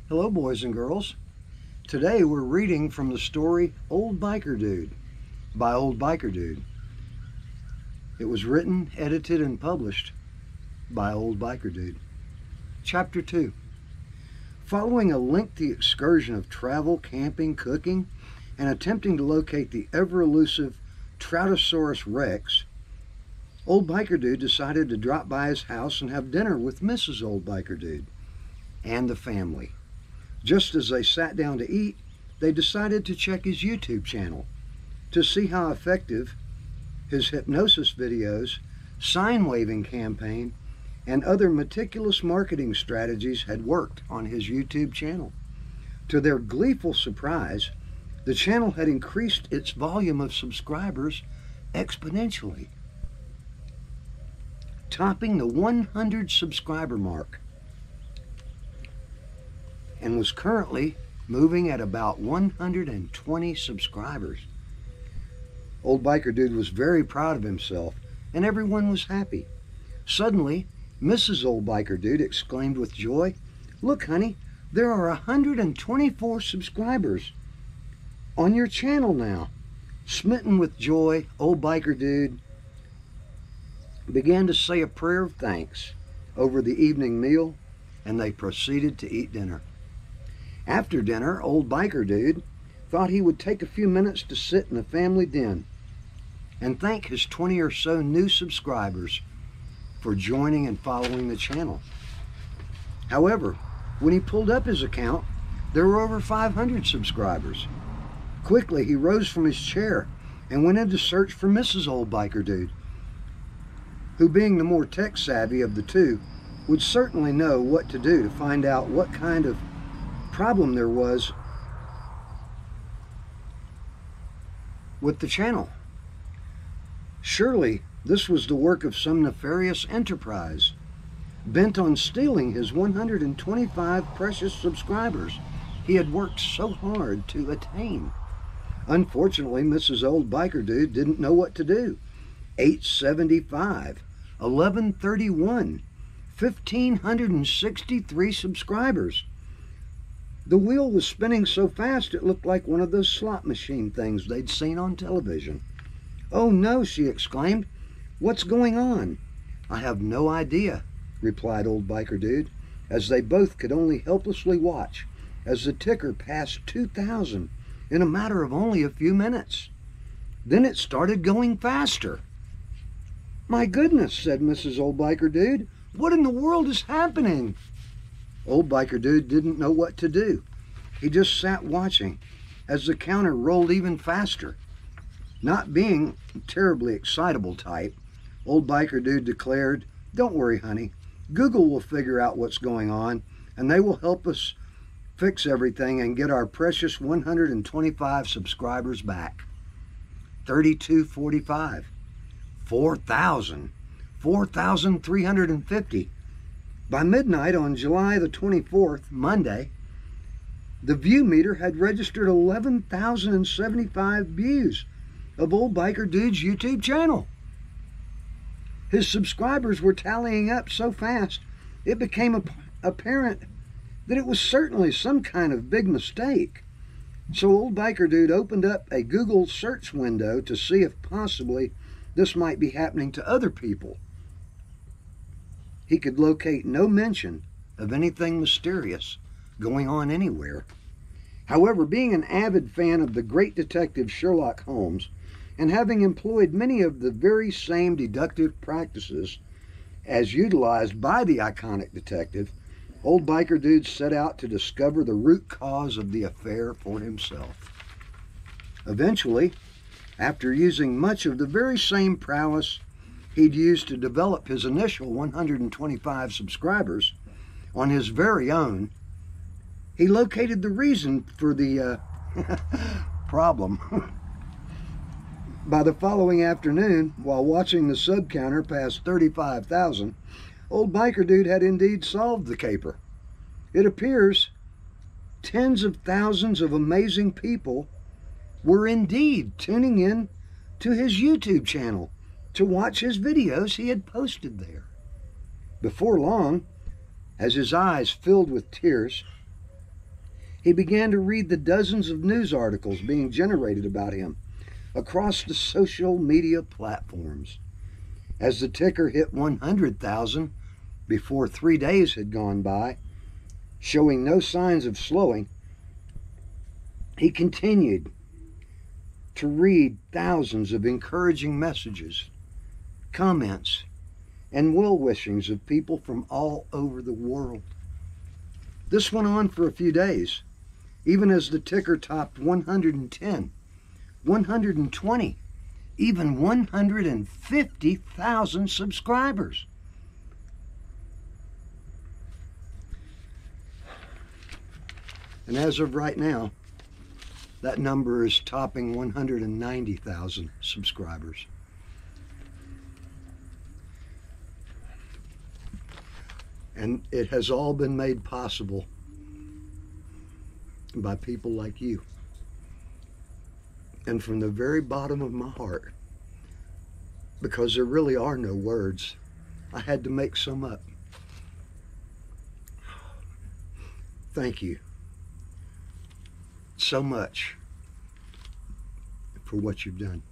Hello boys and girls. Today we're reading from the story Old Biker Dude by Old Biker Dude. It was written, edited, and published by Old Biker Dude. Chapter 2. Following a lengthy excursion of travel, camping, cooking, and attempting to locate the ever-elusive Troutosaurus Rex, Old Biker Dude decided to drop by his house and have dinner with Mrs. Old Biker Dude and the family. Just as they sat down to eat, they decided to check his YouTube channel to see how effective his hypnosis videos, sign waving campaign, and other meticulous marketing strategies had worked on his YouTube channel. To their gleeful surprise, the channel had increased its volume of subscribers exponentially, topping the 100 subscriber mark, and was currently moving at about 120 subscribers. Old Biker Dude was very proud of himself, and everyone was happy. Suddenly, Mrs. Old Biker Dude exclaimed with joy, "Look, honey, there are 124 subscribers on your channel now." Smitten with joy, Old Biker Dude began to say a prayer of thanks over the evening meal, and they proceeded to eat dinner. After dinner, Old Biker Dude thought he would take a few minutes to sit in the family den and thank his 20 or so new subscribers for joining and following the channel. However, when he pulled up his account, there were over 500 subscribers. Quickly, he rose from his chair and went in to search for Mrs. Old Biker Dude, who, being the more tech-savvy of the two, would certainly know what to do to find out what kind of problem there was with the channel. Surely this was the work of some nefarious enterprise bent on stealing his 125 precious subscribers he had worked so hard to attain. Unfortunately, Mrs. Old Biker Dude didn't know what to do. 875, 1131, 1,563 subscribers. The wheel was spinning so fast it looked like one of those slot machine things they'd seen on television. "Oh no," she exclaimed. "What's going on?" "I have no idea," replied Old Biker Dude, as they both could only helplessly watch as the ticker passed 2,000 in a matter of only a few minutes. Then it started going faster. "My goodness," said Mrs. Old Biker Dude. "What in the world is happening?" Old Biker Dude didn't know what to do. He just sat watching as the counter rolled even faster. Not being a terribly excitable type, Old Biker Dude declared, "Don't worry, honey. Google will figure out what's going on, and they will help us fix everything and get our precious 125 subscribers back." 3,245, 4,000, 4,350. By midnight on July the 24th, Monday, the view meter had registered 11,075 views of Old Biker Dude's YouTube channel. His subscribers were tallying up so fast, it became apparent that it was certainly some kind of big mistake. So Old Biker Dude opened up a Google search window to see if possibly this might be happening to other people. He could locate no mention of anything mysterious going on anywhere. However, being an avid fan of the great detective Sherlock Holmes, and having employed many of the very same deductive practices as utilized by the iconic detective, Old Biker Dude set out to discover the root cause of the affair for himself. Eventually, after using much of the very same prowess he'd used to develop his initial 125 subscribers on his very own, he located the reason for the problem. By the following afternoon, while watching the sub counter pass 35,000, Old Biker Dude had indeed solved the caper. It appears tens of thousands of amazing people were indeed tuning in to his YouTube channel to watch his videos he had posted there. Before long, as his eyes filled with tears, He began to read the dozens of news articles being generated about him across the social media platforms. As the ticker hit 100,000 before 3 days had gone by, showing no signs of slowing, he continued to read thousands of encouraging messages, comments, and well-wishings of people from all over the world. This went on for a few days, even as the ticker topped 110, 120, even 150,000 subscribers. And as of right now, that number is topping 190,000 subscribers. And it has all been made possible by people like you. And from the very bottom of my heart, because there really are no words, I had to make some up. Thank you so much for what you've done.